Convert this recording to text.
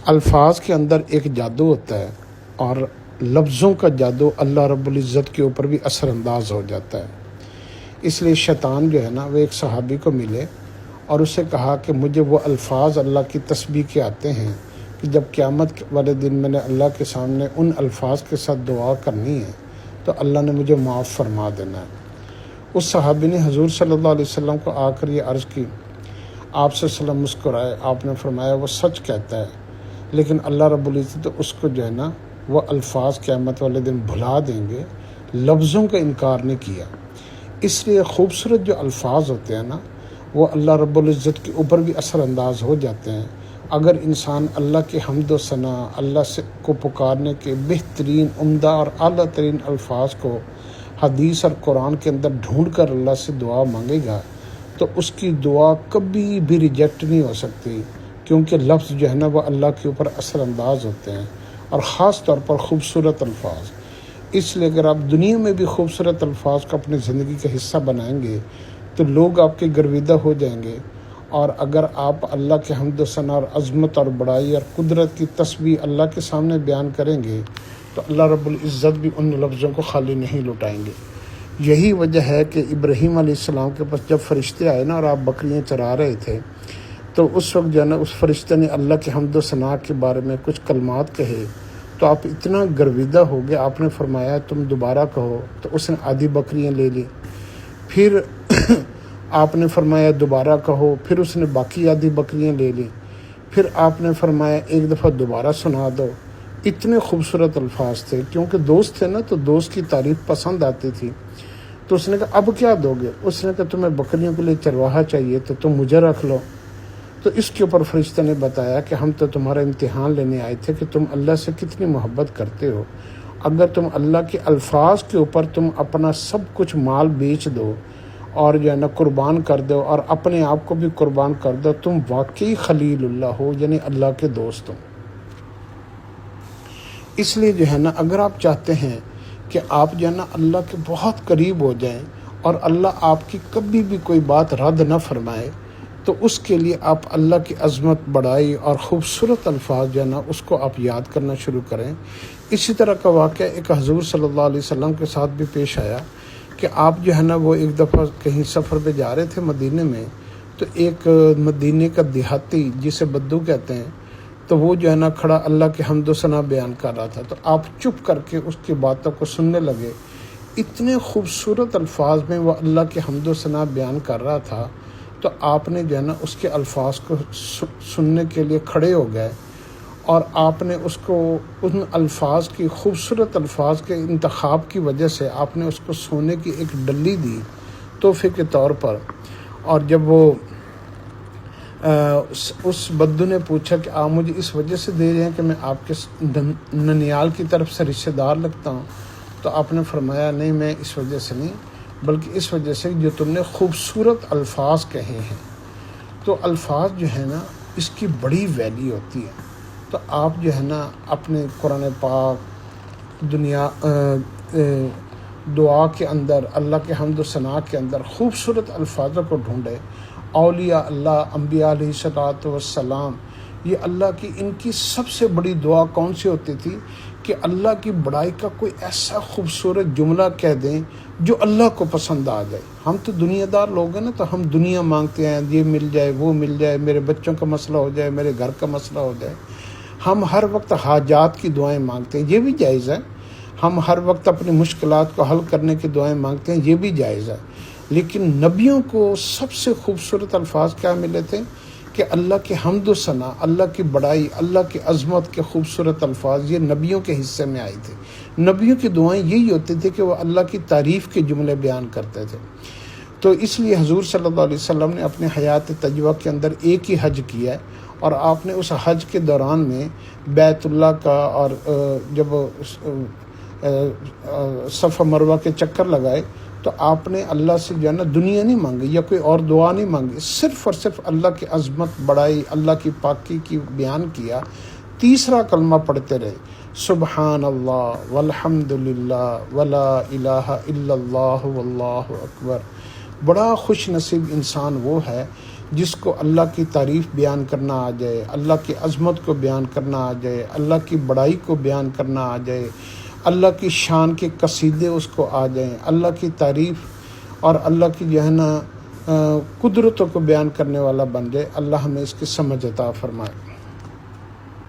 الفاظ کے اندر ایک جادو ہوتا ہے اور لفظوں کا جادو اللہ رب العزت کے اوپر بھی اثر انداز ہو جاتا ہے۔ اس لیے شیطان جو ہے نا وہ ایک صحابی کو ملے اور اسے کہا کہ مجھے وہ الفاظ اللہ کی تسبیح کے آتے ہیں کہ جب قیامت والے دن میں نے اللہ کے سامنے ان الفاظ کے ساتھ دعا کرنی ہے تو اللہ نے مجھے معاف فرما دینا ہے۔ اس صحابی نے حضور صلی اللہ علیہ وسلم کو آ کر یہ عرض کی، آپ صلی اللہ علیہ وسلم مسکرائے، آپ نے فرمایا وہ سچ کہتا ہے، لیکن اللہ رب العزت اس کو جو ہے نا وہ الفاظ قیامت والے دن بھلا دیں گے، لفظوں کا انکار نہیں کیا۔ اس لیے خوبصورت جو الفاظ ہوتے ہیں نا وہ اللہ رب العزت کے اوپر بھی اثر انداز ہو جاتے ہیں۔ اگر انسان اللہ کے حمد و ثنا، اللہ سے کو پکارنے کے بہترین، عمدہ اور اعلیٰ ترین الفاظ کو حدیث اور قرآن کے اندر ڈھونڈ کر اللہ سے دعا مانگے گا تو اس کی دعا کبھی بھی ریجیکٹ نہیں ہو سکتی، کیونکہ لفظ جو ہے نا وہ اللہ کے اوپر اثر انداز ہوتے ہیں، اور خاص طور پر خوبصورت الفاظ۔ اس لیے اگر آپ دنیا میں بھی خوبصورت الفاظ کو اپنی زندگی کا حصہ بنائیں گے تو لوگ آپ کے گرویدہ ہو جائیں گے، اور اگر آپ اللہ کے حمد و ثنا اور عظمت اور بڑائی اور قدرت کی تسبیح اللہ کے سامنے بیان کریں گے تو اللہ رب العزت بھی ان لفظوں کو خالی نہیں لٹائیں گے۔ یہی وجہ ہے کہ ابراہیم علیہ السلام کے پاس جب فرشتے آئے نا اور آپ بکریاں چرا رہے تھے تو اس وقت جو ہے نا اس فرشتے نے اللہ کے حمد و ثنا کے بارے میں کچھ کلمات کہے تو آپ اتنا گرویدہ ہو گئے، آپ نے فرمایا تم دوبارہ کہو، تو اس نے آدھی بکریاں لے لی، پھر آپ نے فرمایا دوبارہ کہو، پھر اس نے باقی آدھی بکریاں لے لی، پھر آپ نے فرمایا ایک دفعہ دوبارہ سنا دو۔ اتنے خوبصورت الفاظ تھے، کیونکہ دوست تھے نا تو دوست کی تعریف پسند آتی تھی۔ تو اس نے کہا اب کیا دو گے؟ اس نے کہا تمہیں بکریوں کے لیے چرواہا چاہیے تو تم مجھے رکھ لو۔ تو اس کے اوپر فرشتہ نے بتایا کہ ہم تو تمہارا امتحان لینے آئے تھے کہ تم اللہ سے کتنی محبت کرتے ہو۔ اگر تم اللہ کے الفاظ کے اوپر تم اپنا سب کچھ مال بیچ دو اور جو ہے نا قربان کر دو اور اپنے آپ کو بھی قربان کر دو، تم واقعی خلیل اللہ ہو، یعنی اللہ کے دوست ہو۔ اس لیے جو ہے نا اگر آپ چاہتے ہیں کہ آپ جو ہے نا اللہ کے بہت قریب ہو جائیں اور اللہ آپ کی کبھی بھی کوئی بات رد نہ فرمائے، تو اس کے لیے آپ اللہ کی عظمت، بڑائی اور خوبصورت الفاظ جو ہے نا اس کو آپ یاد کرنا شروع کریں۔ اسی طرح کا واقعہ ایک حضور صلی اللہ علیہ وسلم کے ساتھ بھی پیش آیا کہ آپ جو ہے نا وہ ایک دفعہ کہیں سفر پہ جا رہے تھے مدینے میں، تو ایک مدینے کا دیہاتی جسے بدو کہتے ہیں، تو وہ جو ہے نا کھڑا اللہ کے حمد و ثنا بیان کر رہا تھا، تو آپ چپ کر کے اس کی باتوں کو سننے لگے۔ اتنے خوبصورت الفاظ میں وہ اللہ کے حمد و ثنا بیان کر رہا تھا، تو آپ نے جو ہے نا اس کے الفاظ کو سننے کے لیے کھڑے ہو گئے، اور آپ نے اس کو ان الفاظ کی، خوبصورت الفاظ کے انتخاب کی وجہ سے آپ نے اس کو سونے کی ایک ڈلی دی تحفے کے طور پر۔ اور جب وہ اس بدو نے پوچھا کہ آپ مجھے اس وجہ سے دے رہے ہیں کہ میں آپ کے ننیال کی طرف سے رشتہ دار لگتا ہوں، تو آپ نے فرمایا نہیں، میں اس وجہ سے نہیں، بلکہ اس وجہ سے جو تم نے خوبصورت الفاظ کہے ہیں۔ تو الفاظ جو ہے نا اس کی بڑی ویلیو ہوتی ہے۔ تو آپ جو ہے نا اپنے قرآن پاک، دعا کے اندر، اللہ کے حمد و ثنا کے اندر خوبصورت الفاظوں کو ڈھونڈے۔ اولیاء اللہ، انبیاء علیہ الصلوۃ والسلام، یہ اللہ کی، ان کی سب سے بڑی دعا کون سی ہوتی تھی کہ اللہ کی بڑائی کا کوئی ایسا خوبصورت جملہ کہہ دیں جو اللہ کو پسند آ جائے۔ ہم تو دنیا دار لوگ ہیں نا، تو ہم دنیا مانگتے ہیں، یہ مل جائے، وہ مل جائے، میرے بچوں کا مسئلہ ہو جائے، میرے گھر کا مسئلہ ہو جائے۔ ہم ہر وقت حاجات کی دعائیں مانگتے ہیں، یہ بھی جائز ہے۔ ہم ہر وقت اپنی مشکلات کو حل کرنے کی دعائیں مانگتے ہیں، یہ بھی جائز ہے۔ لیکن نبیوں کو سب سے خوبصورت الفاظ کیا ملے تھے کہ اللہ کے حمد و ثنا، اللہ کی بڑائی، اللہ کی عظمت کے خوبصورت الفاظ، یہ نبیوں کے حصے میں آئی تھی۔ نبیوں کی دعائیں یہی ہوتی تھی کہ وہ اللہ کی تعریف کے جملے بیان کرتے تھے۔ تو اس لیے حضور صلی اللہ علیہ وسلم نے اپنے حیات طیبہ کے اندر ایک ہی حج کیا ہے، اور آپ نے اس حج کے دوران میں بیت اللہ کا اور جب صفا مروہ کے چکر لگائے تو آپ نے اللہ سے جو ہے نا دنیا نہیں مانگی یا کوئی اور دعا نہیں مانگی، صرف اور صرف اللہ کی عظمت، بڑائی، اللہ کی پاکی کی بیان کیا۔ تیسرا کلمہ پڑھتے رہے، سبحان اللہ والحمد للہ ولا الہ الا اللہ واللہ اکبر۔ بڑا خوش نصیب انسان وہ ہے جس کو اللہ کی تعریف بیان کرنا آ جائے، اللہ کی عظمت کو بیان کرنا آ جائے، اللہ کی بڑائی کو بیان کرنا آ جائے، اللہ کی شان کے قصیدے اس کو آ جائیں، اللہ کی تعریف اور اللہ کی جو ہے نا قدرتوں کو بیان کرنے والا بن جائے۔ اللہ ہمیں اس کی سمجھ عطا فرمائے۔